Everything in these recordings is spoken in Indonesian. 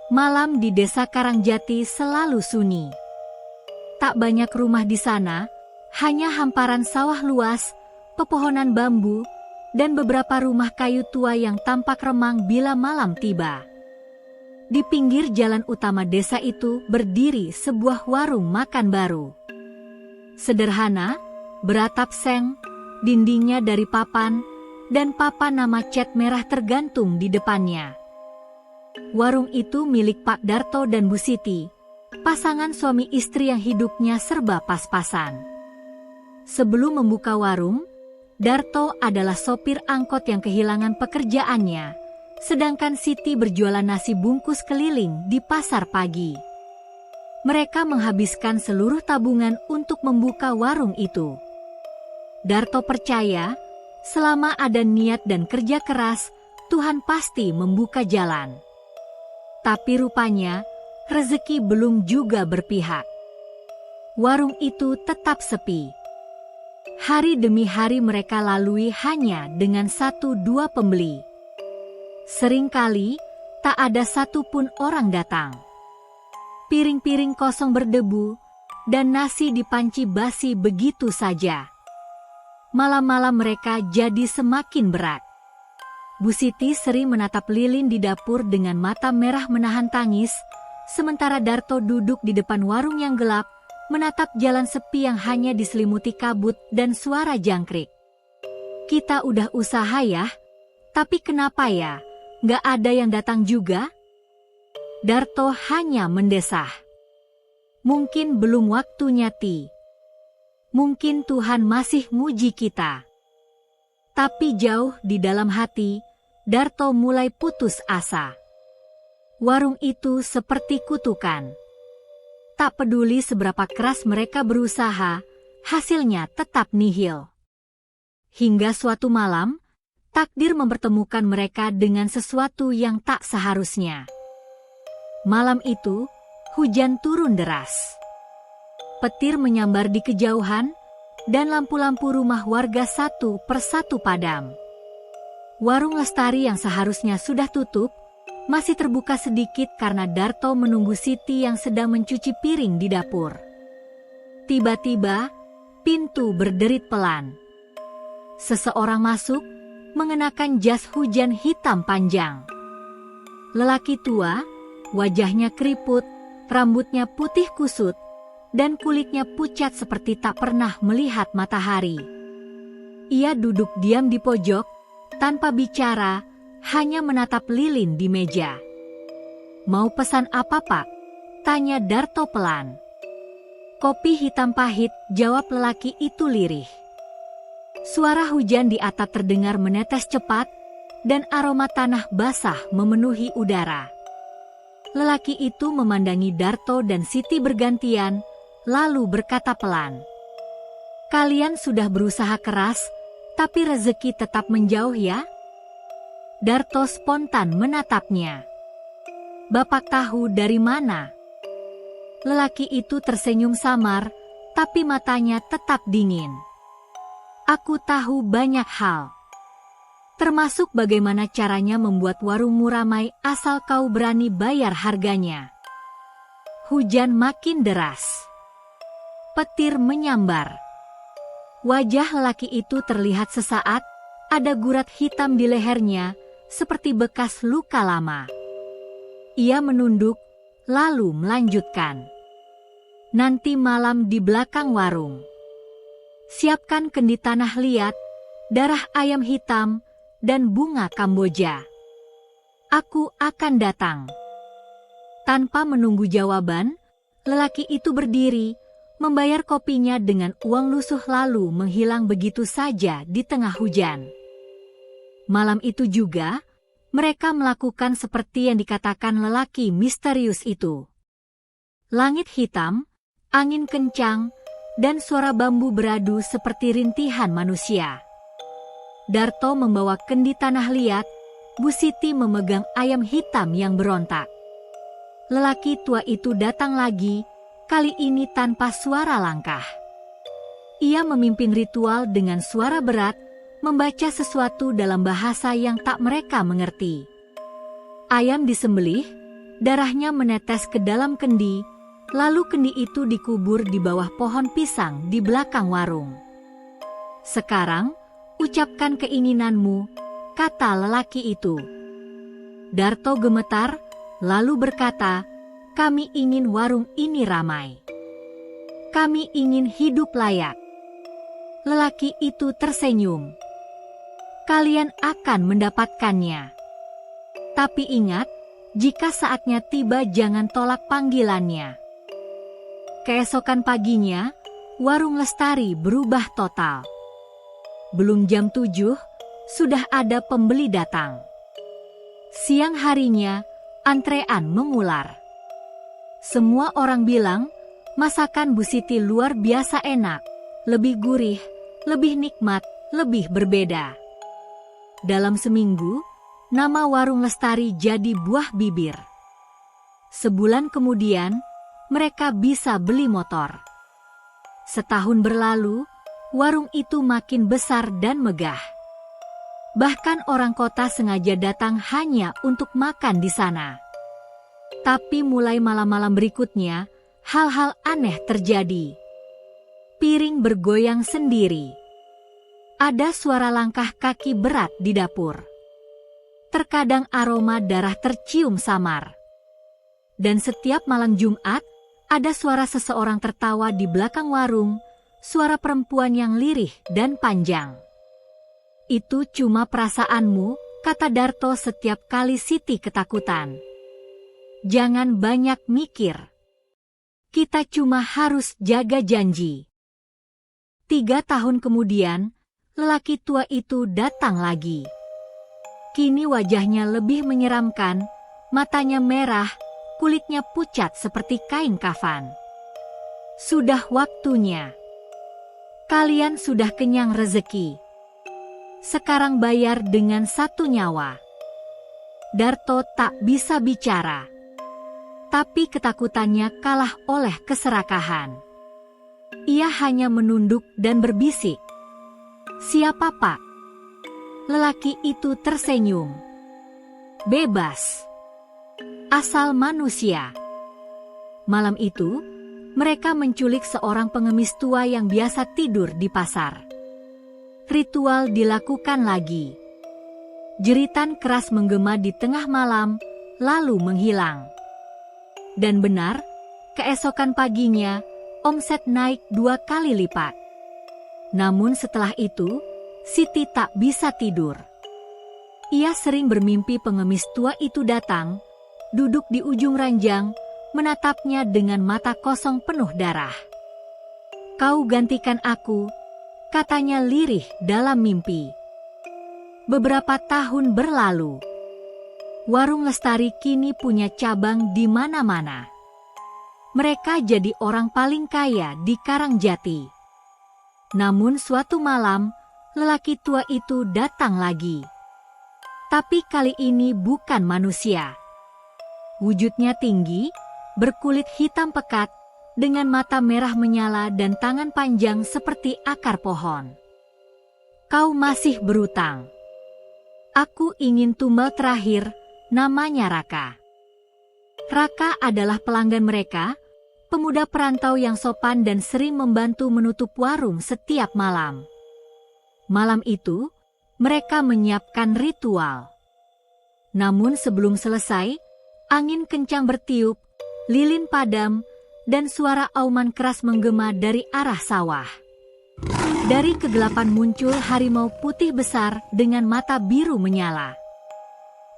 Malam di desa Karangjati selalu sunyi. Tak banyak rumah di sana, hanya hamparan sawah luas, pepohonan bambu, dan beberapa rumah kayu tua yang tampak remang bila malam tiba. Di pinggir jalan utama desa itu berdiri sebuah warung makan baru. Sederhana, beratap seng, dindingnya dari papan, dan papan nama cat merah tergantung di depannya. Warung itu milik Pak Darto dan Bu Siti, pasangan suami istri yang hidupnya serba pas-pasan. Sebelum membuka warung, Darto adalah sopir angkot yang kehilangan pekerjaannya, sedangkan Siti berjualan nasi bungkus keliling di pasar pagi. Mereka menghabiskan seluruh tabungan untuk membuka warung itu. Darto percaya, selama ada niat dan kerja keras, Tuhan pasti membuka jalan. Tapi rupanya, rezeki belum juga berpihak. Warung itu tetap sepi. Hari demi hari mereka lalui hanya dengan 1-2 pembeli. Seringkali, tak ada satupun orang datang. Piring-piring kosong berdebu, dan nasi di panci basi begitu saja. Malam-malam mereka jadi semakin berat. Bu Siti sering menatap lilin di dapur dengan mata merah menahan tangis, sementara Darto duduk di depan warung yang gelap, menatap jalan sepi yang hanya diselimuti kabut dan suara jangkrik. Kita udah usaha ya, tapi kenapa ya, nggak ada yang datang juga? Darto hanya mendesah. Mungkin belum waktunya Ti. Mungkin Tuhan masih nguji kita. Tapi jauh di dalam hati, Darto mulai putus asa. Warung itu seperti kutukan. Tak peduli seberapa keras mereka berusaha, hasilnya tetap nihil. Hingga suatu malam, takdir mempertemukan mereka dengan sesuatu yang tak seharusnya. Malam itu, hujan turun deras. Petir menyambar di kejauhan, dan lampu-lampu rumah warga satu persatu padam. Warung Lestari yang seharusnya sudah tutup, masih terbuka sedikit karena Darto menunggu Siti yang sedang mencuci piring di dapur. Tiba-tiba, pintu berderit pelan. Seseorang masuk, mengenakan jas hujan hitam panjang. Lelaki tua, wajahnya keriput, rambutnya putih kusut, dan kulitnya pucat seperti tak pernah melihat matahari. Ia duduk diam di pojok, tanpa bicara, hanya menatap lilin di meja. "Mau pesan apa, Pak?" tanya Darto pelan. "Kopi hitam pahit," jawab lelaki itu lirih. Suara hujan di atap terdengar menetes cepat, dan aroma tanah basah memenuhi udara. Lelaki itu memandangi Darto dan Siti bergantian, lalu berkata pelan, "Kalian sudah berusaha keras, tapi rezeki tetap menjauh ya?" Darto spontan menatapnya. "Bapak tahu dari mana?" Lelaki itu tersenyum samar, tapi matanya tetap dingin. "Aku tahu banyak hal. Termasuk bagaimana caranya membuat warungmu ramai asal kau berani bayar harganya." Hujan makin deras. Petir menyambar. Wajah lelaki itu terlihat sesaat, ada gurat hitam di lehernya, seperti bekas luka lama. Ia menunduk, lalu melanjutkan. "Nanti malam di belakang warung. Siapkan kendi tanah liat, darah ayam hitam, dan bunga Kamboja. Aku akan datang." Tanpa menunggu jawaban, lelaki itu berdiri, membayar kopinya dengan uang lusuh lalu menghilang begitu saja di tengah hujan. Malam itu juga, mereka melakukan seperti yang dikatakan lelaki misterius itu. Langit hitam, angin kencang, dan suara bambu beradu seperti rintihan manusia. Darto membawa kendi tanah liat, Bu Siti memegang ayam hitam yang berontak. Lelaki tua itu datang lagi, kali ini tanpa suara langkah. Ia memimpin ritual dengan suara berat, membaca sesuatu dalam bahasa yang tak mereka mengerti. Ayam disembelih, Darahnya menetes ke dalam kendi, lalu kendi itu dikubur di bawah pohon pisang di belakang warung. "Sekarang, ucapkan keinginanmu," kata lelaki itu. Darto gemetar, lalu berkata, "Kami ingin warung ini ramai. Kami ingin hidup layak." Lelaki itu tersenyum. "Kalian akan mendapatkannya. Tapi ingat, jika saatnya tiba jangan tolak panggilannya." Keesokan paginya, warung Lestari berubah total. Belum jam 7, sudah ada pembeli datang. Siang harinya, antrean mengular. Semua orang bilang, masakan Bu Siti luar biasa enak, lebih gurih, lebih nikmat, lebih berbeda. Dalam seminggu, nama warung Lestari jadi buah bibir. Sebulan kemudian, mereka bisa beli motor. Setahun berlalu, warung itu makin besar dan megah. Bahkan orang kota sengaja datang hanya untuk makan di sana. Tapi mulai malam-malam berikutnya, hal-hal aneh terjadi. Piring bergoyang sendiri. Ada suara langkah kaki berat di dapur. Terkadang aroma darah tercium samar. Dan setiap malam Jumat, ada suara seseorang tertawa di belakang warung, suara perempuan yang lirih dan panjang. "Itu cuma perasaanmu," kata Darto setiap kali Siti ketakutan. "Jangan banyak mikir. Kita cuma harus jaga janji." 3 tahun kemudian, lelaki tua itu datang lagi. Kini wajahnya lebih menyeramkan, matanya merah, kulitnya pucat seperti kain kafan. "Sudah waktunya. Kalian sudah kenyang rezeki. Sekarang bayar dengan 1 nyawa." Darto tak bisa bicara. Tapi ketakutannya kalah oleh keserakahan. Ia hanya menunduk dan berbisik, "Siapa, Pak?" Lelaki itu tersenyum. "Bebas. Asal manusia." Malam itu, mereka menculik seorang pengemis tua yang biasa tidur di pasar. Ritual dilakukan lagi. Jeritan keras menggema di tengah malam, lalu menghilang. Dan benar, keesokan paginya, omset naik 2 kali lipat. Namun setelah itu, Siti tak bisa tidur. Ia sering bermimpi pengemis tua itu datang, duduk di ujung ranjang, menatapnya dengan mata kosong penuh darah. "Kau gantikan aku," katanya lirih dalam mimpi. Beberapa tahun berlalu. Warung Lestari kini punya cabang di mana-mana. Mereka jadi orang paling kaya di Karangjati. Namun suatu malam, lelaki tua itu datang lagi. Tapi kali ini bukan manusia. Wujudnya tinggi, berkulit hitam pekat, dengan mata merah menyala dan tangan panjang seperti akar pohon. "Kau masih berutang. Aku ingin tumbal terakhir, namanya Raka." Raka adalah pelanggan mereka, pemuda perantau yang sopan dan sering membantu menutup warung setiap malam. Malam itu, mereka menyiapkan ritual. Namun sebelum selesai, angin kencang bertiup, lilin padam, dan suara auman keras menggema dari arah sawah. Dari kegelapan muncul harimau putih besar dengan mata biru menyala.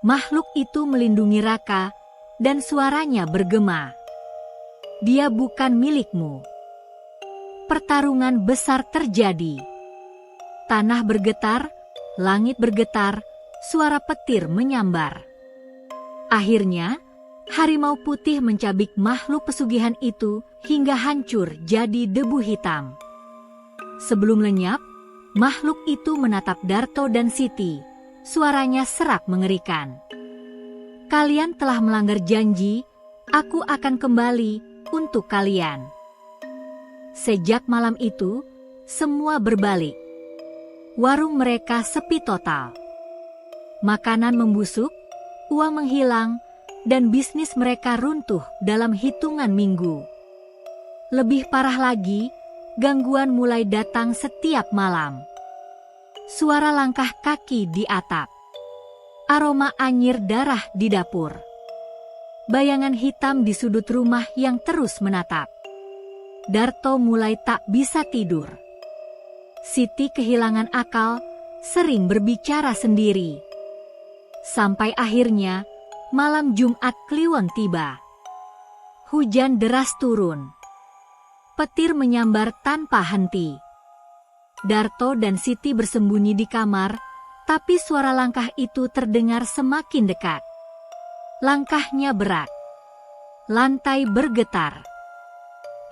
Makhluk itu melindungi Raka, dan suaranya bergema. "Dia bukan milikmu." Pertarungan besar terjadi. Tanah bergetar, langit bergetar, suara petir menyambar. Akhirnya, harimau putih mencabik makhluk pesugihan itu hingga hancur jadi debu hitam. Sebelum lenyap, makhluk itu menatap Darto dan Siti. Suaranya serak mengerikan. "Kalian telah melanggar janji, aku akan kembali untuk kalian." Sejak malam itu, semua berbalik. Warung mereka sepi total. Makanan membusuk, uang menghilang, dan bisnis mereka runtuh dalam hitungan minggu. Lebih parah lagi, gangguan mulai datang setiap malam. Suara langkah kaki di atap. Aroma anyir darah di dapur. Bayangan hitam di sudut rumah yang terus menatap. Darto mulai tak bisa tidur. Siti kehilangan akal, sering berbicara sendiri. Sampai akhirnya, malam Jumat Kliwon tiba. Hujan deras turun. Petir menyambar tanpa henti. Darto dan Siti bersembunyi di kamar, tapi suara langkah itu terdengar semakin dekat. Langkahnya berat. Lantai bergetar.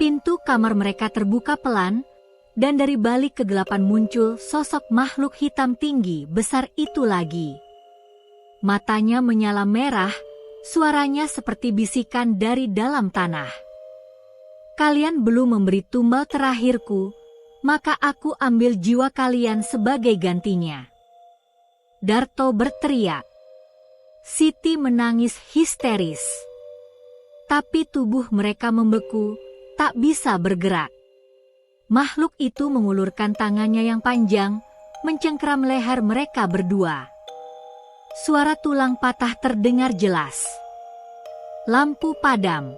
Pintu kamar mereka terbuka pelan, dan dari balik kegelapan muncul sosok makhluk hitam tinggi besar itu lagi. Matanya menyala merah, suaranya seperti bisikan dari dalam tanah. Kalian belum memberi tumbal terakhirku, maka aku ambil jiwa kalian sebagai gantinya. Darto berteriak. Siti menangis histeris. Tapi tubuh mereka membeku, tak bisa bergerak. Makhluk itu mengulurkan tangannya yang panjang, mencengkeram leher mereka berdua. Suara tulang patah terdengar jelas. Lampu padam.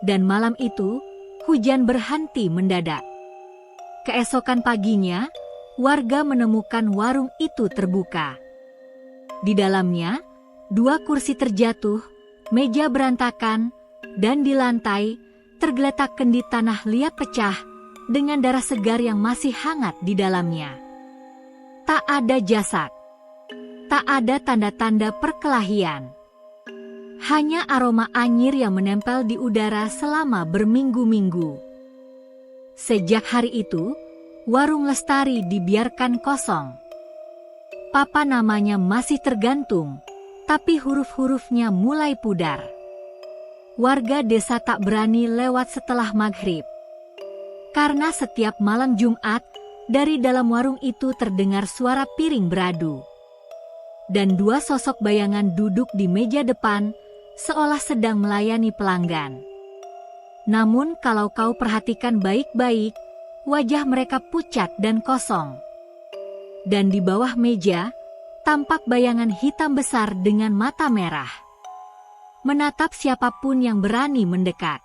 Dan malam itu, hujan berhenti mendadak. Keesokan paginya, warga menemukan warung itu terbuka. Di dalamnya, 2 kursi terjatuh, meja berantakan, dan di lantai, tergeletak kendi tanah liat pecah, dengan darah segar yang masih hangat di dalamnya. Tak ada jasad. Tak ada tanda-tanda perkelahian. Hanya aroma anyir yang menempel di udara selama berminggu-minggu. Sejak hari itu, warung Lestari dibiarkan kosong. Papa namanya masih tergantung, tapi huruf-hurufnya mulai pudar. Warga desa tak berani lewat setelah maghrib. Karena setiap malam Jumat, dari dalam warung itu terdengar suara piring beradu. Dan 2 sosok bayangan duduk di meja depan, seolah sedang melayani pelanggan. Namun kalau kau perhatikan baik-baik, wajah mereka pucat dan kosong. Dan di bawah meja, tampak bayangan hitam besar dengan mata merah. Menatap siapapun yang berani mendekat.